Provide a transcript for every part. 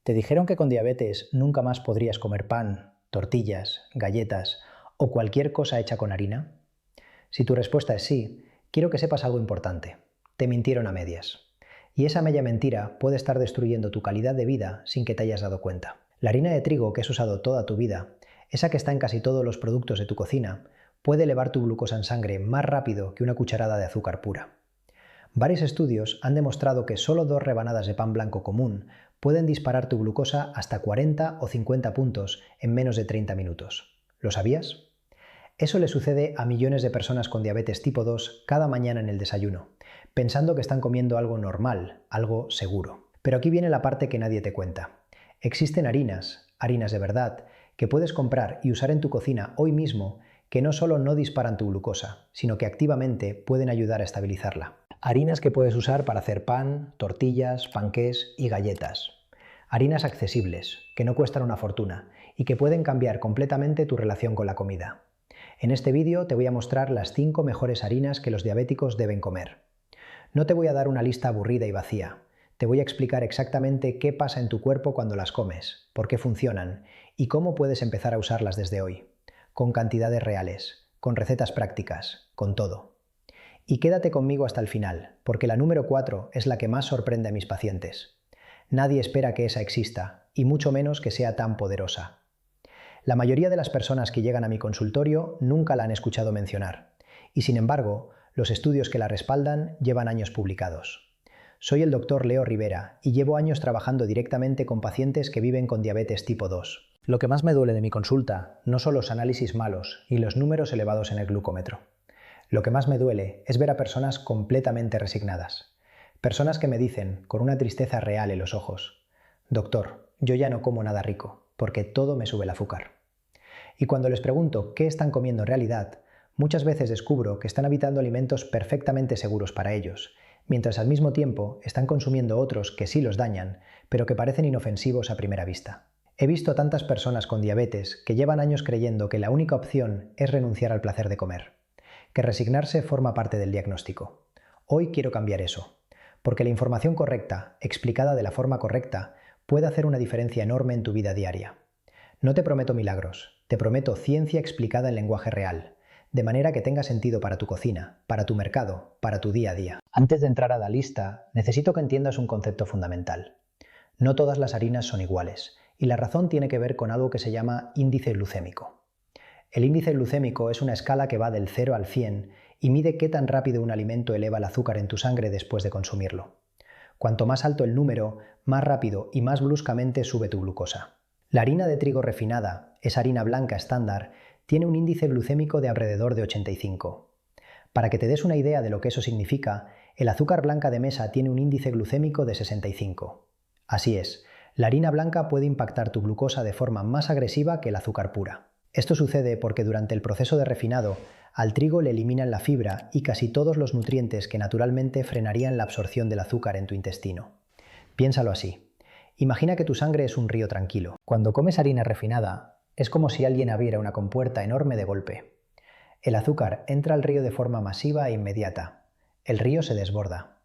¿Te dijeron que con diabetes nunca más podrías comer pan, tortillas, galletas o cualquier cosa hecha con harina? Si tu respuesta es sí, quiero que sepas algo importante. Te mintieron a medias. Y esa media mentira puede estar destruyendo tu calidad de vida sin que te hayas dado cuenta. La harina de trigo que has usado toda tu vida, esa que está en casi todos los productos de tu cocina, puede elevar tu glucosa en sangre más rápido que una cucharada de azúcar pura. Varios estudios han demostrado que solo 2 rebanadas de pan blanco común pueden disparar tu glucosa hasta 40 o 50 puntos en menos de 30 minutos. ¿Lo sabías? Eso le sucede a millones de personas con diabetes tipo 2 cada mañana en el desayuno, pensando que están comiendo algo normal, algo seguro. Pero aquí viene la parte que nadie te cuenta. Existen harinas de verdad, que puedes comprar y usar en tu cocina hoy mismo, que no solo no disparan tu glucosa, sino que activamente pueden ayudar a estabilizarla. Harinas que puedes usar para hacer pan, tortillas, panqués y galletas. Harinas accesibles, que no cuestan una fortuna y que pueden cambiar completamente tu relación con la comida. En este vídeo te voy a mostrar las 5 mejores harinas que los diabéticos deben comer. No te voy a dar una lista aburrida y vacía. Te voy a explicar exactamente qué pasa en tu cuerpo cuando las comes, por qué funcionan y cómo puedes empezar a usarlas desde hoy. Con cantidades reales, con recetas prácticas, con todo. Y quédate conmigo hasta el final, porque la número 4 es la que más sorprende a mis pacientes. Nadie espera que esa exista, y mucho menos que sea tan poderosa. La mayoría de las personas que llegan a mi consultorio nunca la han escuchado mencionar, y sin embargo, los estudios que la respaldan llevan años publicados. Soy el Dr. Leo Rivera y llevo años trabajando directamente con pacientes que viven con diabetes tipo 2. Lo que más me duele de mi consulta no son los análisis malos y los números elevados en el glucómetro. Lo que más me duele es ver a personas completamente resignadas. Personas que me dicen, con una tristeza real en los ojos: «Doctor, yo ya no como nada rico, porque todo me sube el azúcar». Y cuando les pregunto qué están comiendo en realidad, muchas veces descubro que están evitando alimentos perfectamente seguros para ellos, mientras al mismo tiempo están consumiendo otros que sí los dañan, pero que parecen inofensivos a primera vista. He visto a tantas personas con diabetes que llevan años creyendo que la única opción es renunciar al placer de comer, que resignarse forma parte del diagnóstico. Hoy quiero cambiar eso, porque la información correcta, explicada de la forma correcta, puede hacer una diferencia enorme en tu vida diaria. No te prometo milagros, te prometo ciencia explicada en lenguaje real, de manera que tenga sentido para tu cocina, para tu mercado, para tu día a día. Antes de entrar a la lista, necesito que entiendas un concepto fundamental. No todas las harinas son iguales, y la razón tiene que ver con algo que se llama índice glucémico. El índice glucémico es una escala que va del 0 al 100 y mide qué tan rápido un alimento eleva el azúcar en tu sangre después de consumirlo. Cuanto más alto el número, más rápido y más bruscamente sube tu glucosa. La harina de trigo refinada, esa harina blanca estándar, tiene un índice glucémico de alrededor de 85. Para que te des una idea de lo que eso significa, el azúcar blanca de mesa tiene un índice glucémico de 65. Así es, la harina blanca puede impactar tu glucosa de forma más agresiva que el azúcar pura. Esto sucede porque durante el proceso de refinado, al trigo le eliminan la fibra y casi todos los nutrientes que naturalmente frenarían la absorción del azúcar en tu intestino. Piénsalo así. Imagina que tu sangre es un río tranquilo. Cuando comes harina refinada, es como si alguien abriera una compuerta enorme de golpe. El azúcar entra al río de forma masiva e inmediata. El río se desborda.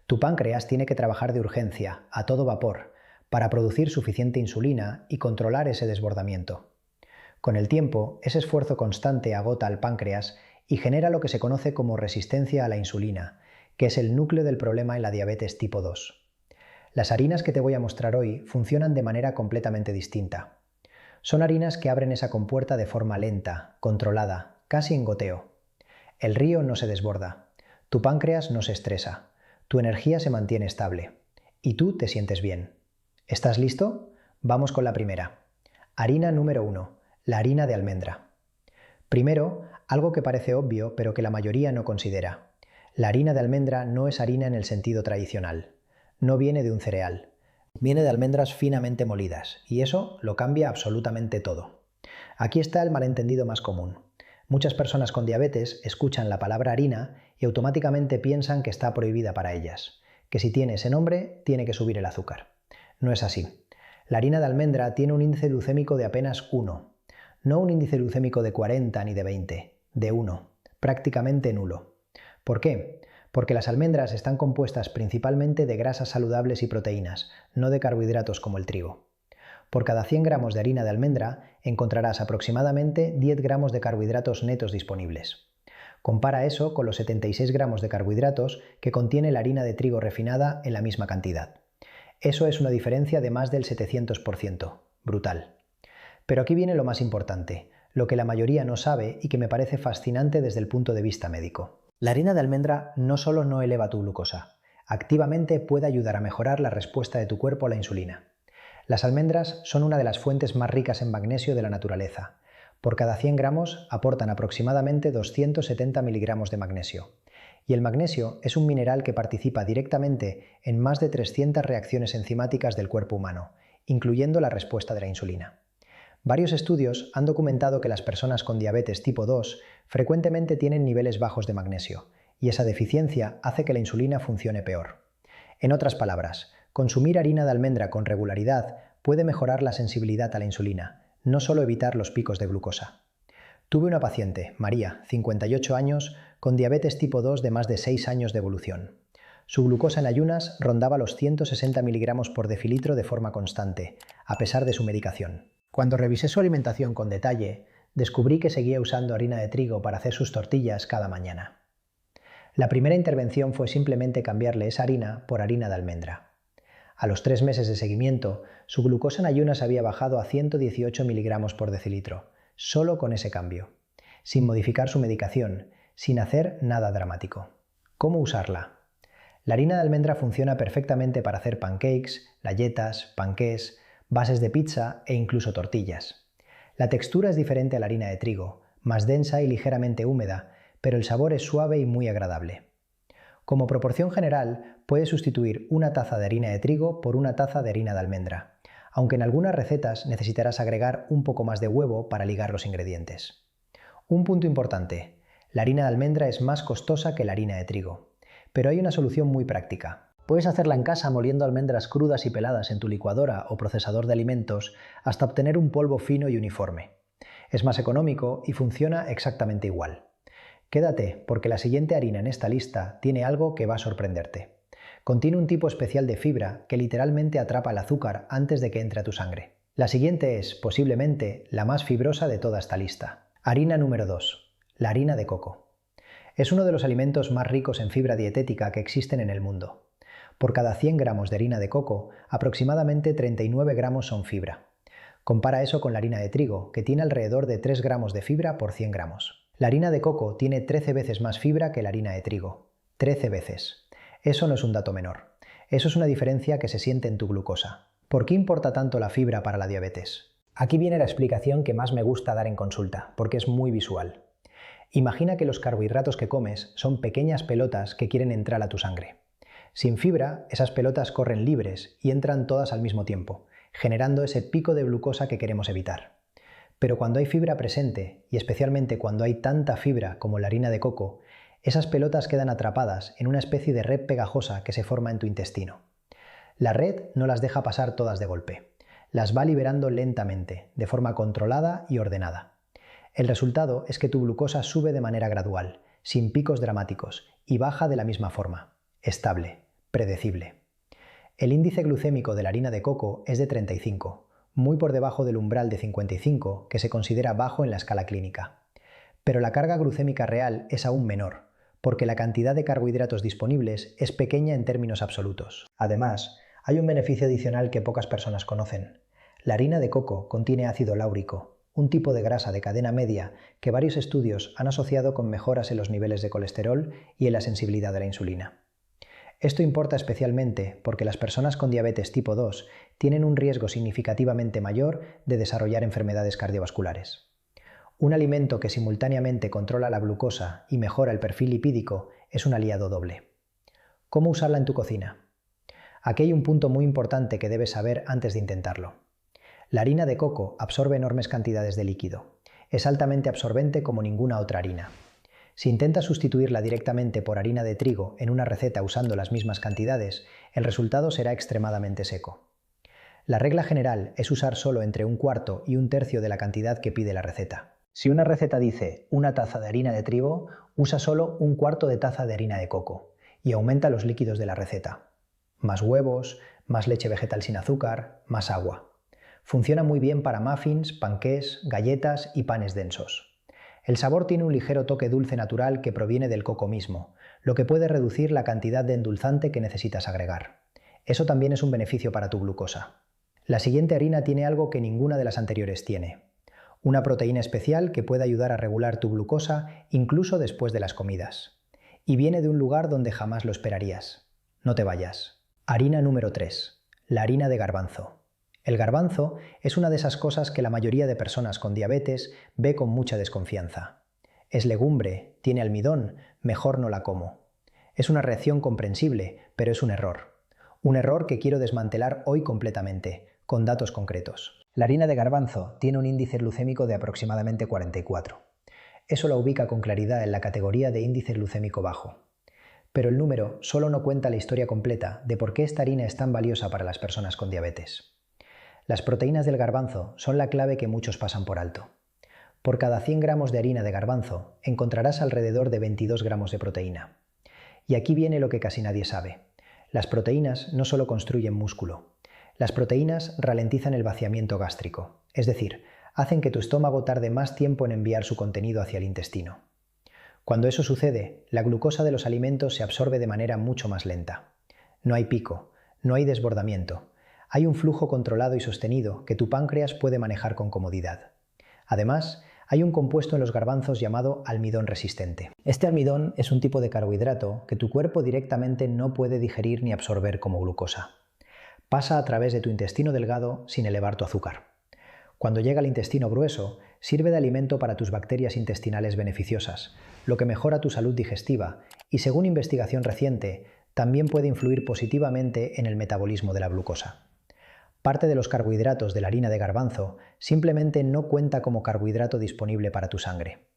Tu páncreas tiene que trabajar de urgencia, a todo vapor, para producir suficiente insulina y controlar ese desbordamiento. Con el tiempo, ese esfuerzo constante agota al páncreas y genera lo que se conoce como resistencia a la insulina, que es el núcleo del problema en la diabetes tipo 2. Las harinas que te voy a mostrar hoy funcionan de manera completamente distinta. Son harinas que abren esa compuerta de forma lenta, controlada, casi en goteo. El río no se desborda, tu páncreas no se estresa, tu energía se mantiene estable y tú te sientes bien. ¿Estás listo? Vamos con la primera. Harina número 1. La harina de almendra. Primero, algo que parece obvio pero que la mayoría no considera. La harina de almendra no es harina en el sentido tradicional. No viene de un cereal. Viene de almendras finamente molidas y eso lo cambia absolutamente todo. Aquí está el malentendido más común. Muchas personas con diabetes escuchan la palabra harina y automáticamente piensan que está prohibida para ellas, que si tiene ese nombre tiene que subir el azúcar. No es así. La harina de almendra tiene un índice glucémico de apenas 1. No un índice glucémico de 40 ni de 20, de 1, prácticamente nulo. ¿Por qué? Porque las almendras están compuestas principalmente de grasas saludables y proteínas, no de carbohidratos como el trigo. Por cada 100 gramos de harina de almendra encontrarás aproximadamente 10 gramos de carbohidratos netos disponibles. Compara eso con los 76 gramos de carbohidratos que contiene la harina de trigo refinada en la misma cantidad. Eso es una diferencia de más del 700%. Brutal. Pero aquí viene lo más importante, lo que la mayoría no sabe y que me parece fascinante desde el punto de vista médico. La harina de almendra no solo no eleva tu glucosa, activamente puede ayudar a mejorar la respuesta de tu cuerpo a la insulina. Las almendras son una de las fuentes más ricas en magnesio de la naturaleza. Por cada 100 gramos aportan aproximadamente 270 miligramos de magnesio. Y el magnesio es un mineral que participa directamente en más de 300 reacciones enzimáticas del cuerpo humano, incluyendo la respuesta de la insulina. Varios estudios han documentado que las personas con diabetes tipo 2 frecuentemente tienen niveles bajos de magnesio, y esa deficiencia hace que la insulina funcione peor. En otras palabras, consumir harina de almendra con regularidad puede mejorar la sensibilidad a la insulina, no solo evitar los picos de glucosa. Tuve una paciente, María, 58 años, con diabetes tipo 2 de más de 6 años de evolución. Su glucosa en ayunas rondaba los 160 miligramos por decilitro de forma constante, a pesar de su medicación. Cuando revisé su alimentación con detalle, descubrí que seguía usando harina de trigo para hacer sus tortillas cada mañana. La primera intervención fue simplemente cambiarle esa harina por harina de almendra. A los 3 meses de seguimiento, su glucosa en ayunas había bajado a 118 miligramos por decilitro, solo con ese cambio, sin modificar su medicación, sin hacer nada dramático. ¿Cómo usarla? La harina de almendra funciona perfectamente para hacer pancakes, galletas, panqués, bases de pizza e incluso tortillas. La textura es diferente a la harina de trigo, más densa y ligeramente húmeda, pero el sabor es suave y muy agradable. Como proporción general, puedes sustituir una taza de harina de trigo por una taza de harina de almendra, aunque en algunas recetas necesitarás agregar un poco más de huevo para ligar los ingredientes. Un punto importante: la harina de almendra es más costosa que la harina de trigo, pero hay una solución muy práctica. Puedes hacerla en casa moliendo almendras crudas y peladas en tu licuadora o procesador de alimentos hasta obtener un polvo fino y uniforme. Es más económico y funciona exactamente igual. Quédate, porque la siguiente harina en esta lista tiene algo que va a sorprenderte. Contiene un tipo especial de fibra que literalmente atrapa el azúcar antes de que entre a tu sangre. La siguiente es, posiblemente, la más fibrosa de toda esta lista. Harina número 2. La harina de coco. Es uno de los alimentos más ricos en fibra dietética que existen en el mundo. Por cada 100 gramos de harina de coco, aproximadamente 39 gramos son fibra. Compara eso con la harina de trigo, que tiene alrededor de 3 gramos de fibra por 100 gramos. La harina de coco tiene 13 veces más fibra que la harina de trigo. 13 veces. Eso no es un dato menor. Eso es una diferencia que se siente en tu glucosa. ¿Por qué importa tanto la fibra para la diabetes? Aquí viene la explicación que más me gusta dar en consulta, porque es muy visual. Imagina que los carbohidratos que comes son pequeñas pelotas que quieren entrar a tu sangre. Sin fibra, esas pelotas corren libres y entran todas al mismo tiempo, generando ese pico de glucosa que queremos evitar. Pero cuando hay fibra presente, y especialmente cuando hay tanta fibra como la harina de coco, esas pelotas quedan atrapadas en una especie de red pegajosa que se forma en tu intestino. La red no las deja pasar todas de golpe. Las va liberando lentamente, de forma controlada y ordenada. El resultado es que tu glucosa sube de manera gradual, sin picos dramáticos, y baja de la misma forma. Estable, predecible. El índice glucémico de la harina de coco es de 35, muy por debajo del umbral de 55, que se considera bajo en la escala clínica. Pero la carga glucémica real es aún menor, porque la cantidad de carbohidratos disponibles es pequeña en términos absolutos. Además, hay un beneficio adicional que pocas personas conocen. La harina de coco contiene ácido láurico, un tipo de grasa de cadena media que varios estudios han asociado con mejoras en los niveles de colesterol y en la sensibilidad a la insulina. Esto importa especialmente porque las personas con diabetes tipo 2 tienen un riesgo significativamente mayor de desarrollar enfermedades cardiovasculares. Un alimento que simultáneamente controla la glucosa y mejora el perfil lipídico es un aliado doble. ¿Cómo usarla en tu cocina? Aquí hay un punto muy importante que debes saber antes de intentarlo. La harina de coco absorbe enormes cantidades de líquido. Es altamente absorbente como ninguna otra harina. Si intentas sustituirla directamente por harina de trigo en una receta usando las mismas cantidades, el resultado será extremadamente seco. La regla general es usar solo entre 1/4 y 1/3 de la cantidad que pide la receta. Si una receta dice una taza de harina de trigo, usa solo 1/4 de taza de harina de coco. y aumenta los líquidos de la receta. Más huevos, más leche vegetal sin azúcar, más agua. Funciona muy bien para muffins, panqués, galletas y panes densos. El sabor tiene un ligero toque dulce natural que proviene del coco mismo, lo que puede reducir la cantidad de endulzante que necesitas agregar. Eso también es un beneficio para tu glucosa. La siguiente harina tiene algo que ninguna de las anteriores tiene. Una proteína especial que puede ayudar a regular tu glucosa incluso después de las comidas. Y viene de un lugar donde jamás lo esperarías. No te vayas. Harina número 3. La harina de garbanzo. El garbanzo es una de esas cosas que la mayoría de personas con diabetes ve con mucha desconfianza. Es legumbre, tiene almidón, mejor no la como. Es una reacción comprensible, pero es un error. Un error que quiero desmantelar hoy completamente, con datos concretos. La harina de garbanzo tiene un índice glucémico de aproximadamente 44. Eso la ubica con claridad en la categoría de índice glucémico bajo. Pero el número solo no cuenta la historia completa de por qué esta harina es tan valiosa para las personas con diabetes. Las proteínas del garbanzo son la clave que muchos pasan por alto. Por cada 100 gramos de harina de garbanzo encontrarás alrededor de 22 gramos de proteína. Y aquí viene lo que casi nadie sabe. Las proteínas no solo construyen músculo. Las proteínas ralentizan el vaciamiento gástrico, es decir, hacen que tu estómago tarde más tiempo en enviar su contenido hacia el intestino. Cuando eso sucede, la glucosa de los alimentos se absorbe de manera mucho más lenta. No hay pico, no hay desbordamiento. Hay un flujo controlado y sostenido que tu páncreas puede manejar con comodidad. Además, hay un compuesto en los garbanzos llamado almidón resistente. Este almidón es un tipo de carbohidrato que tu cuerpo directamente no puede digerir ni absorber como glucosa. Pasa a través de tu intestino delgado sin elevar tu azúcar. Cuando llega al intestino grueso, sirve de alimento para tus bacterias intestinales beneficiosas, lo que mejora tu salud digestiva y, según investigación reciente, también puede influir positivamente en el metabolismo de la glucosa. Parte de los carbohidratos de la harina de garbanzo simplemente no cuenta como carbohidrato disponible para tu sangre.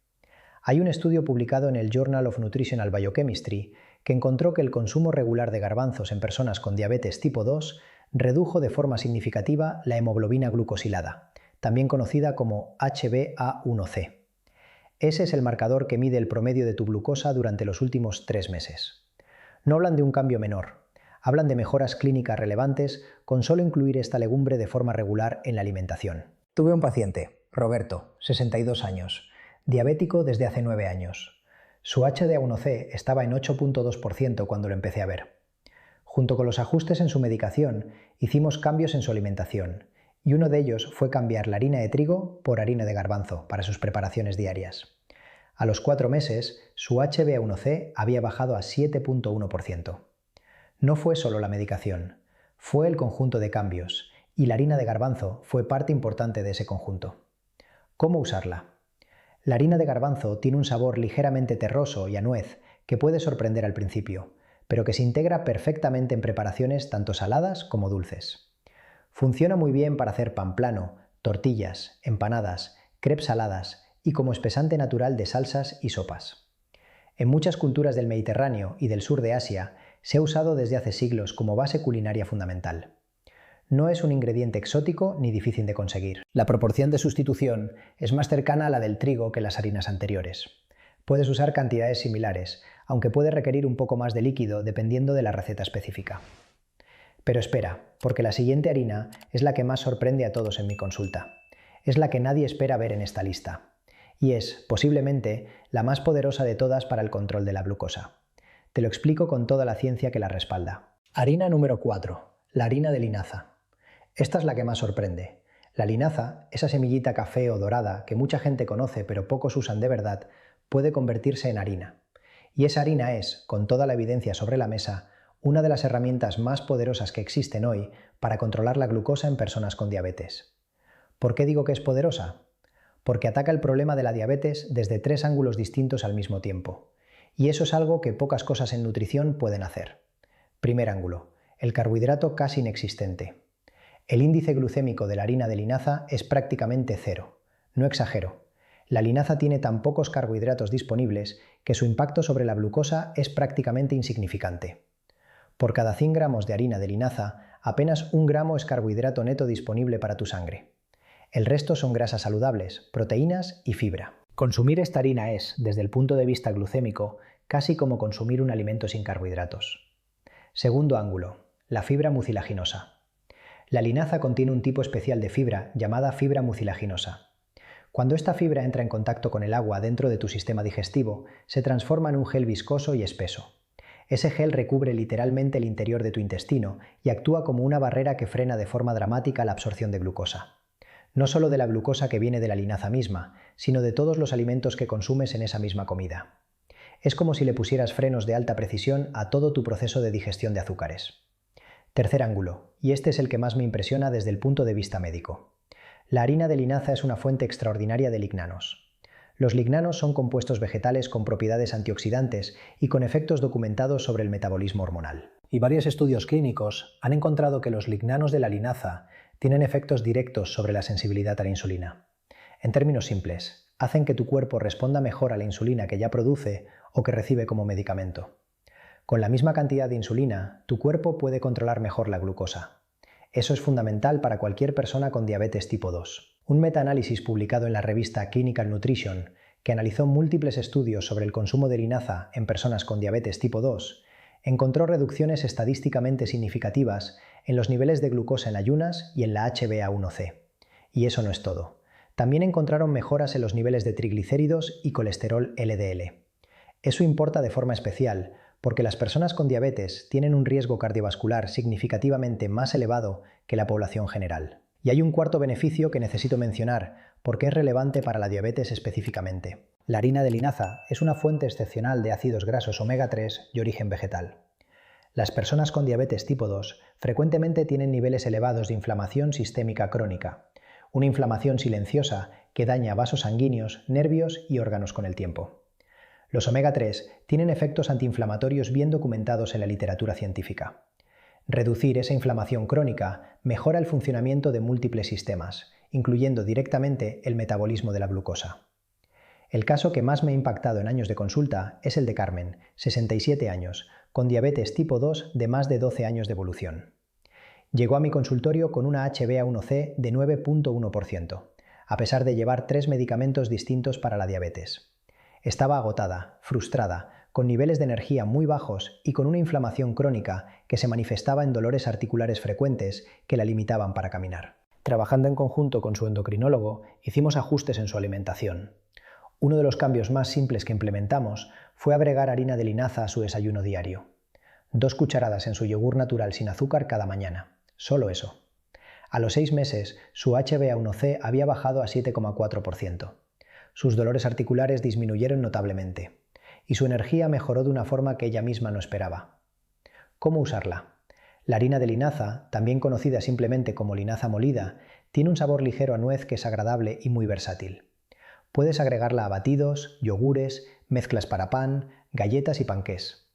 Hay un estudio publicado en el Journal of Nutritional Biochemistry que encontró que el consumo regular de garbanzos en personas con diabetes tipo 2 redujo de forma significativa la hemoglobina glucosilada, también conocida como HbA1c. Ese es el marcador que mide el promedio de tu glucosa durante los últimos 3 meses. No hablan de un cambio menor. Hablan de mejoras clínicas relevantes con solo incluir esta legumbre de forma regular en la alimentación. Tuve un paciente, Roberto, 62 años, diabético desde hace 9 años. Su HbA1c estaba en 8.2% cuando lo empecé a ver. Junto con los ajustes en su medicación, hicimos cambios en su alimentación, y uno de ellos fue cambiar la harina de trigo por harina de garbanzo para sus preparaciones diarias. A los 4 meses, su HbA1c había bajado a 7.1%. No fue solo la medicación, fue el conjunto de cambios, y la harina de garbanzo fue parte importante de ese conjunto. ¿Cómo usarla? La harina de garbanzo tiene un sabor ligeramente terroso y a nuez que puede sorprender al principio, pero que se integra perfectamente en preparaciones tanto saladas como dulces. Funciona muy bien para hacer pan plano, tortillas, empanadas, crepes saladas y como espesante natural de salsas y sopas. En muchas culturas del Mediterráneo y del sur de Asia se ha usado desde hace siglos como base culinaria fundamental. No es un ingrediente exótico ni difícil de conseguir. La proporción de sustitución es más cercana a la del trigo que las harinas anteriores. Puedes usar cantidades similares, aunque puede requerir un poco más de líquido dependiendo de la receta específica. Pero espera, porque la siguiente harina es la que más sorprende a todos en mi consulta. Es la que nadie espera ver en esta lista. Y es, posiblemente, la más poderosa de todas para el control de la glucosa. Te lo explico con toda la ciencia que la respalda. Harina número 4. La harina de linaza. Esta es la que más sorprende. La linaza, esa semillita café o dorada que mucha gente conoce pero pocos usan de verdad, puede convertirse en harina. Y esa harina es, con toda la evidencia sobre la mesa, una de las herramientas más poderosas que existen hoy para controlar la glucosa en personas con diabetes. ¿Por qué digo que es poderosa? Porque ataca el problema de la diabetes desde 3 ángulos distintos al mismo tiempo. Y eso es algo que pocas cosas en nutrición pueden hacer. Primer ángulo, el carbohidrato casi inexistente. El índice glucémico de la harina de linaza es prácticamente 0. No exagero. La linaza tiene tan pocos carbohidratos disponibles que su impacto sobre la glucosa es prácticamente insignificante. Por cada 100 gramos de harina de linaza, apenas 1 gramo es carbohidrato neto disponible para tu sangre. El resto son grasas saludables, proteínas y fibra. Consumir esta harina es, desde el punto de vista glucémico, casi como consumir un alimento sin carbohidratos. Segundo ángulo, la fibra mucilaginosa. La linaza contiene un tipo especial de fibra llamada fibra mucilaginosa. Cuando esta fibra entra en contacto con el agua dentro de tu sistema digestivo, se transforma en un gel viscoso y espeso. Ese gel recubre literalmente el interior de tu intestino y actúa como una barrera que frena de forma dramática la absorción de glucosa. No solo de la glucosa que viene de la linaza misma, sino de todos los alimentos que consumes en esa misma comida. Es como si le pusieras frenos de alta precisión a todo tu proceso de digestión de azúcares. Tercer ángulo, y este es el que más me impresiona desde el punto de vista médico. La harina de linaza es una fuente extraordinaria de lignanos. Los lignanos son compuestos vegetales con propiedades antioxidantes y con efectos documentados sobre el metabolismo hormonal. Y varios estudios clínicos han encontrado que los lignanos de la linaza tienen efectos directos sobre la sensibilidad a la insulina. En términos simples, hacen que tu cuerpo responda mejor a la insulina que ya produce o que recibe como medicamento. Con la misma cantidad de insulina, tu cuerpo puede controlar mejor la glucosa. Eso es fundamental para cualquier persona con diabetes tipo 2. Un metaanálisis publicado en la revista Clinical Nutrition, que analizó múltiples estudios sobre el consumo de linaza en personas con diabetes tipo 2, encontró reducciones estadísticamente significativas en los niveles de glucosa en ayunas y en la HbA1c. Y eso no es todo. También encontraron mejoras en los niveles de triglicéridos y colesterol LDL. Eso importa de forma especial, porque las personas con diabetes tienen un riesgo cardiovascular significativamente más elevado que la población general. Y hay un cuarto beneficio que necesito mencionar, porque es relevante para la diabetes específicamente. La harina de linaza es una fuente excepcional de ácidos grasos omega 3 y origen vegetal. Las personas con diabetes tipo 2 frecuentemente tienen niveles elevados de inflamación sistémica crónica, una inflamación silenciosa que daña vasos sanguíneos, nervios y órganos con el tiempo. Los omega 3 tienen efectos antiinflamatorios bien documentados en la literatura científica. Reducir esa inflamación crónica mejora el funcionamiento de múltiples sistemas, incluyendo directamente el metabolismo de la glucosa. El caso que más me ha impactado en años de consulta es el de Carmen, 67 años, con diabetes tipo 2 de más de 12 años de evolución. Llegó a mi consultorio con una HbA1c de 9.1%, a pesar de llevar 3 medicamentos distintos para la diabetes. Estaba agotada, frustrada, con niveles de energía muy bajos y con una inflamación crónica que se manifestaba en dolores articulares frecuentes que la limitaban para caminar. Trabajando en conjunto con su endocrinólogo, hicimos ajustes en su alimentación. Uno de los cambios más simples que implementamos fue agregar harina de linaza a su desayuno diario. 2 cucharadas en su yogur natural sin azúcar cada mañana. Solo eso. A los 6 meses, su HbA1c había bajado a 7,4%. Sus dolores articulares disminuyeron notablemente, y su energía mejoró de una forma que ella misma no esperaba. ¿Cómo usarla? La harina de linaza, también conocida simplemente como linaza molida, tiene un sabor ligero a nuez que es agradable y muy versátil. Puedes agregarla a batidos, yogures, mezclas para pan, galletas y panqués.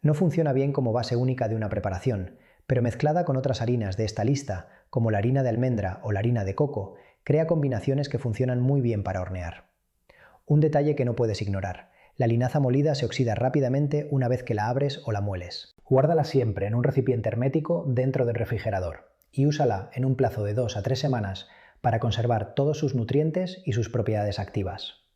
No funciona bien como base única de una preparación, pero mezclada con otras harinas de esta lista, como la harina de almendra o la harina de coco, crea combinaciones que funcionan muy bien para hornear. Un detalle que no puedes ignorar: la linaza molida se oxida rápidamente una vez que la abres o la mueles. Guárdala siempre en un recipiente hermético dentro del refrigerador y úsala en un plazo de 2 a 3 semanas para conservar todos sus nutrientes y sus propiedades activas.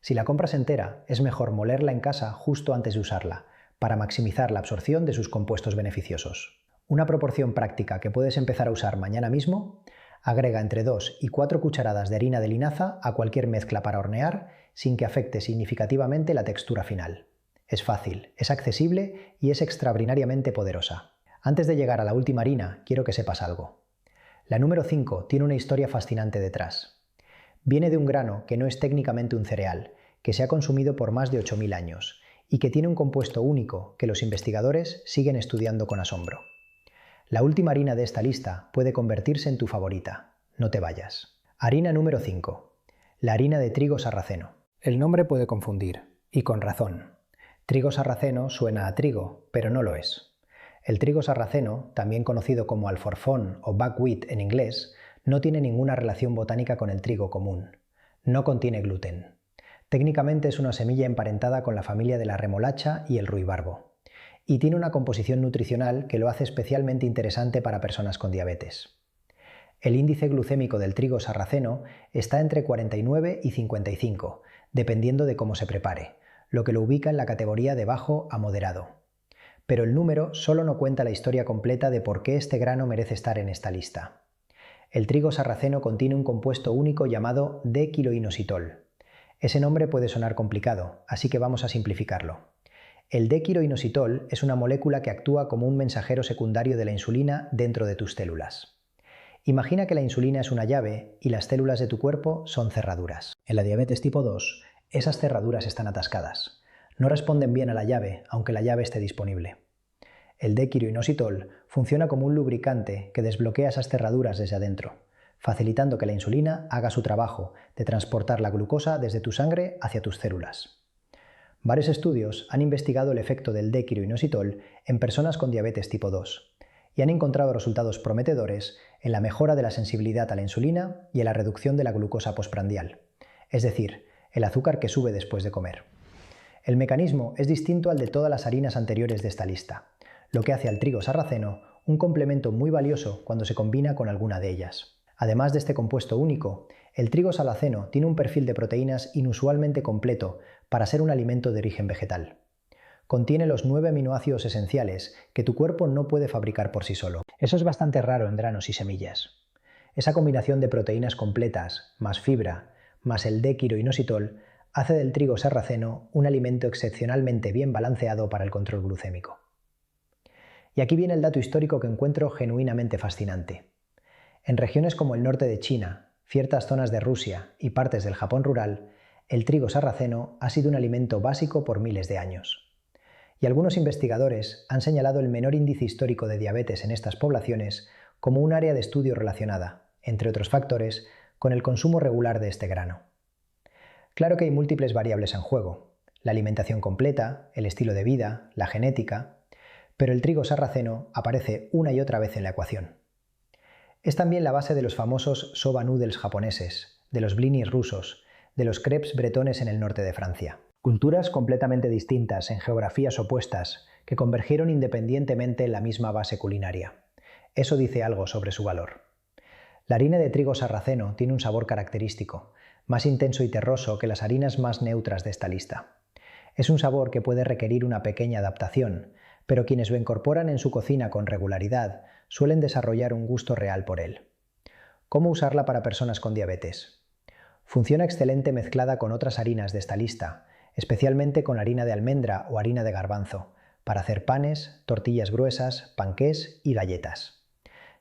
Si la compras entera, es mejor molerla en casa justo antes de usarla, para maximizar la absorción de sus compuestos beneficiosos. Una proporción práctica que puedes empezar a usar mañana mismo: agrega entre 2 y 4 cucharadas de harina de linaza a cualquier mezcla para hornear sin que afecte significativamente la textura final. Es fácil, es accesible y es extraordinariamente poderosa. Antes de llegar a la última harina, quiero que sepas algo. La número 5 tiene una historia fascinante detrás. Viene de un grano que no es técnicamente un cereal, que se ha consumido por más de 8.000 años y que tiene un compuesto único que los investigadores siguen estudiando con asombro. La última harina de esta lista puede convertirse en tu favorita. No te vayas. Harina número 5. La harina de trigo sarraceno. El nombre puede confundir, y con razón. Trigo sarraceno suena a trigo, pero no lo es. El trigo sarraceno, también conocido como alforfón o buckwheat en inglés, no tiene ninguna relación botánica con el trigo común. No contiene gluten. Técnicamente es una semilla emparentada con la familia de la remolacha y el ruibarbo. Y tiene una composición nutricional que lo hace especialmente interesante para personas con diabetes. El índice glucémico del trigo sarraceno está entre 49 y 55, dependiendo de cómo se prepare, lo que lo ubica en la categoría de bajo a moderado. Pero el número solo no cuenta la historia completa de por qué este grano merece estar en esta lista. El trigo sarraceno contiene un compuesto único llamado D-quiroinositol. Ese nombre puede sonar complicado, así que vamos a simplificarlo. El D-quiroinositol es una molécula que actúa como un mensajero secundario de la insulina dentro de tus células. Imagina que la insulina es una llave y las células de tu cuerpo son cerraduras. En la diabetes tipo 2, esas cerraduras están atascadas. No responden bien a la llave, aunque la llave esté disponible. El D-quiroinositol funciona como un lubricante que desbloquea esas cerraduras desde adentro, facilitando que la insulina haga su trabajo de transportar la glucosa desde tu sangre hacia tus células. Varios estudios han investigado el efecto del D-quiroinositol en personas con diabetes tipo 2 y han encontrado resultados prometedores en la mejora de la sensibilidad a la insulina y en la reducción de la glucosa postprandial, es decir, el azúcar que sube después de comer. El mecanismo es distinto al de todas las harinas anteriores de esta lista, lo que hace al trigo sarraceno un complemento muy valioso cuando se combina con alguna de ellas. Además de este compuesto único, el trigo sarraceno tiene un perfil de proteínas inusualmente completo para ser un alimento de origen vegetal. Contiene los 9 aminoácidos esenciales que tu cuerpo no puede fabricar por sí solo. Eso es bastante raro en granos y semillas. Esa combinación de proteínas completas, más fibra, más el D-quiroinositol, hace del trigo sarraceno un alimento excepcionalmente bien balanceado para el control glucémico. Y aquí viene el dato histórico que encuentro genuinamente fascinante. En regiones como el norte de China, ciertas zonas de Rusia y partes del Japón rural, el trigo sarraceno ha sido un alimento básico por miles de años. Y algunos investigadores han señalado el menor índice histórico de diabetes en estas poblaciones como un área de estudio relacionada, entre otros factores, con el consumo regular de este grano. Claro que hay múltiples variables en juego: la alimentación completa, el estilo de vida, la genética, pero el trigo sarraceno aparece una y otra vez en la ecuación. Es también la base de los famosos soba noodles japoneses, de los blinis rusos, de los crepes bretones en el norte de Francia. Culturas completamente distintas en geografías opuestas que convergieron independientemente en la misma base culinaria. Eso dice algo sobre su valor. La harina de trigo sarraceno tiene un sabor característico, más intenso y terroso que las harinas más neutras de esta lista. Es un sabor que puede requerir una pequeña adaptación, pero quienes lo incorporan en su cocina con regularidad suelen desarrollar un gusto real por él. ¿Cómo usarla para personas con diabetes? Funciona excelente mezclada con otras harinas de esta lista, especialmente con harina de almendra o harina de garbanzo, para hacer panes, tortillas gruesas, panqués y galletas.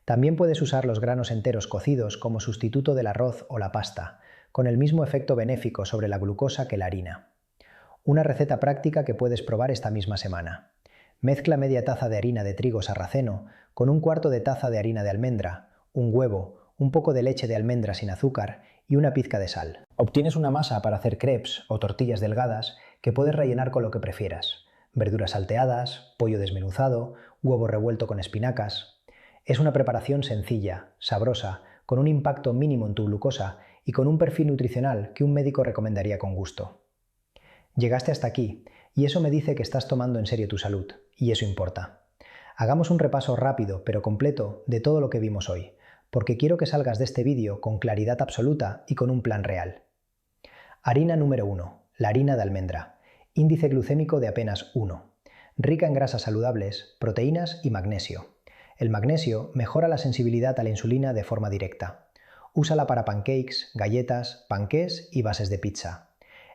También puedes usar los granos enteros cocidos como sustituto del arroz o la pasta, con el mismo efecto benéfico sobre la glucosa que la harina. Una receta práctica que puedes probar esta misma semana. Mezcla media taza de harina de trigo sarraceno con un cuarto de taza de harina de almendra, un huevo, un poco de leche de almendra sin azúcar y una pizca de sal. Obtienes una masa para hacer crepes o tortillas delgadas que puedes rellenar con lo que prefieras: verduras salteadas, pollo desmenuzado, huevo revuelto con espinacas. Es una preparación sencilla, sabrosa, con un impacto mínimo en tu glucosa y con un perfil nutricional que un médico recomendaría con gusto. Llegaste hasta aquí, y eso me dice que estás tomando en serio tu salud, y eso importa. Hagamos un repaso rápido pero completo de todo lo que vimos hoy, porque quiero que salgas de este vídeo con claridad absoluta y con un plan real. Harina número 1, la harina de almendra. Índice glucémico de apenas 1. Rica en grasas saludables, proteínas y magnesio. El magnesio mejora la sensibilidad a la insulina de forma directa. Úsala para pancakes, galletas, panqués y bases de pizza.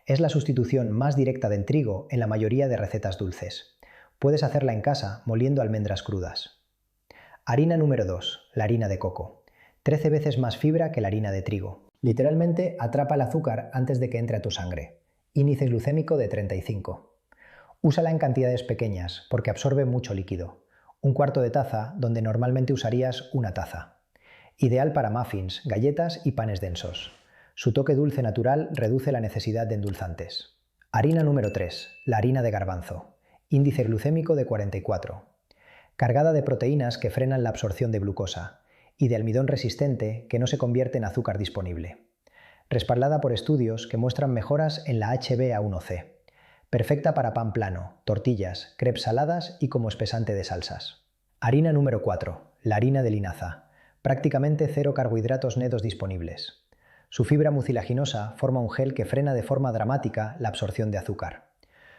Es la sustitución más directa del trigo en la mayoría de recetas dulces. Puedes hacerla en casa moliendo almendras crudas. Harina número 2, la harina de coco. 13 veces más fibra que la harina de trigo. Literalmente atrapa el azúcar antes de que entre a tu sangre. Índice glucémico de 35. Úsala en cantidades pequeñas porque absorbe mucho líquido. Un cuarto de taza donde normalmente usarías una taza. Ideal para muffins, galletas y panes densos. Su toque dulce natural reduce la necesidad de endulzantes. Harina número 3, la harina de garbanzo. Índice glucémico de 44. Cargada de proteínas que frenan la absorción de glucosa y de almidón resistente que no se convierte en azúcar disponible. Respaldada por estudios que muestran mejoras en la HbA1c. Perfecta para pan plano, tortillas, crepes saladas y como espesante de salsas. Harina número 4, la harina de linaza. Prácticamente cero carbohidratos netos disponibles. Su fibra mucilaginosa forma un gel que frena de forma dramática la absorción de azúcar.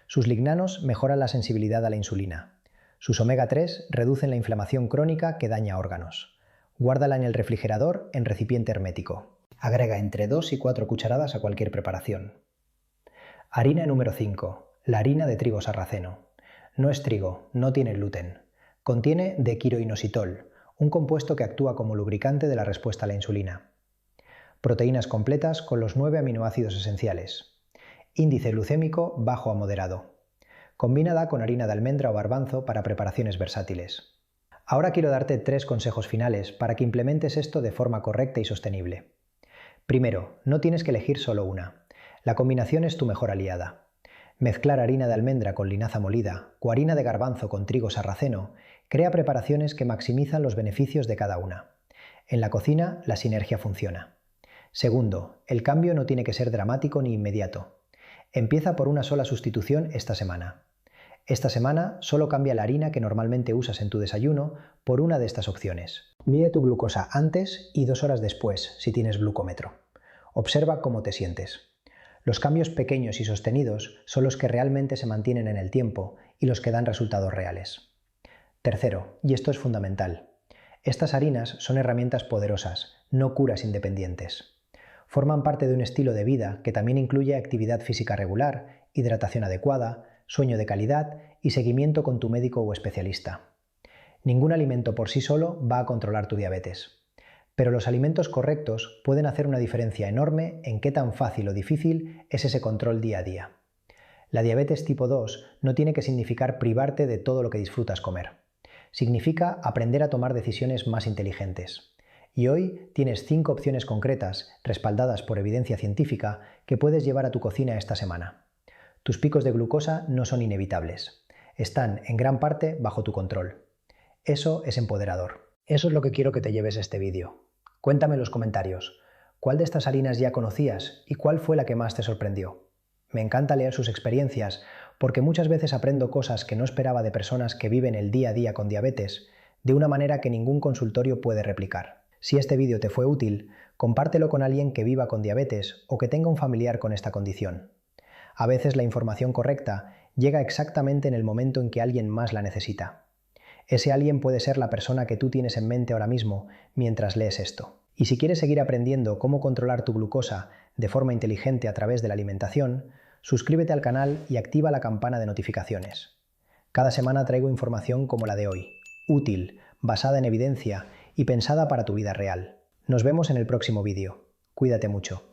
Sus lignanos mejoran la sensibilidad a la insulina. Sus omega 3 reducen la inflamación crónica que daña órganos. Guárdala en el refrigerador en recipiente hermético. Agrega entre 2 y 4 cucharadas a cualquier preparación. Harina número 5. La harina de trigo sarraceno. No es trigo, no tiene gluten. Contiene dequiroinositol, un compuesto que actúa como lubricante de la respuesta a la insulina. Proteínas completas con los 9 aminoácidos esenciales. Índice glucémico bajo a moderado. Combínala con harina de almendra o garbanzo para preparaciones versátiles. Ahora quiero darte 3 consejos finales para que implementes esto de forma correcta y sostenible. Primero, no tienes que elegir solo una. La combinación es tu mejor aliada. Mezclar harina de almendra con linaza molida o harina de garbanzo con trigo sarraceno crea preparaciones que maximizan los beneficios de cada una. En la cocina, la sinergia funciona. Segundo, el cambio no tiene que ser dramático ni inmediato. Empieza por una sola sustitución esta semana. Esta semana solo cambia la harina que normalmente usas en tu desayuno por una de estas opciones. Mide tu glucosa antes y 2 horas después si tienes glucómetro. Observa cómo te sientes. Los cambios pequeños y sostenidos son los que realmente se mantienen en el tiempo y los que dan resultados reales. Tercero, y esto es fundamental, estas harinas son herramientas poderosas, no curas independientes. Forman parte de un estilo de vida que también incluye actividad física regular, hidratación adecuada, sueño de calidad y seguimiento con tu médico o especialista. Ningún alimento por sí solo va a controlar tu diabetes, pero los alimentos correctos pueden hacer una diferencia enorme en qué tan fácil o difícil es ese control día a día. La diabetes tipo 2 no tiene que significar privarte de todo lo que disfrutas comer. Significa aprender a tomar decisiones más inteligentes. Y hoy tienes 5 opciones concretas, respaldadas por evidencia científica, que puedes llevar a tu cocina esta semana. Tus picos de glucosa no son inevitables. Están en gran parte bajo tu control. Eso es empoderador. Eso es lo que quiero que te lleves este vídeo. Cuéntame en los comentarios, ¿cuál de estas harinas ya conocías y cuál fue la que más te sorprendió? Me encanta leer sus experiencias porque muchas veces aprendo cosas que no esperaba de personas que viven el día a día con diabetes de una manera que ningún consultorio puede replicar. Si este vídeo te fue útil, compártelo con alguien que viva con diabetes o que tenga un familiar con esta condición. A veces la información correcta llega exactamente en el momento en que alguien más la necesita. Ese alguien puede ser la persona que tú tienes en mente ahora mismo mientras lees esto. Y si quieres seguir aprendiendo cómo controlar tu glucosa de forma inteligente a través de la alimentación, suscríbete al canal y activa la campana de notificaciones. Cada semana traigo información como la de hoy, útil, basada en evidencia y pensada para tu vida real. Nos vemos en el próximo vídeo. Cuídate mucho.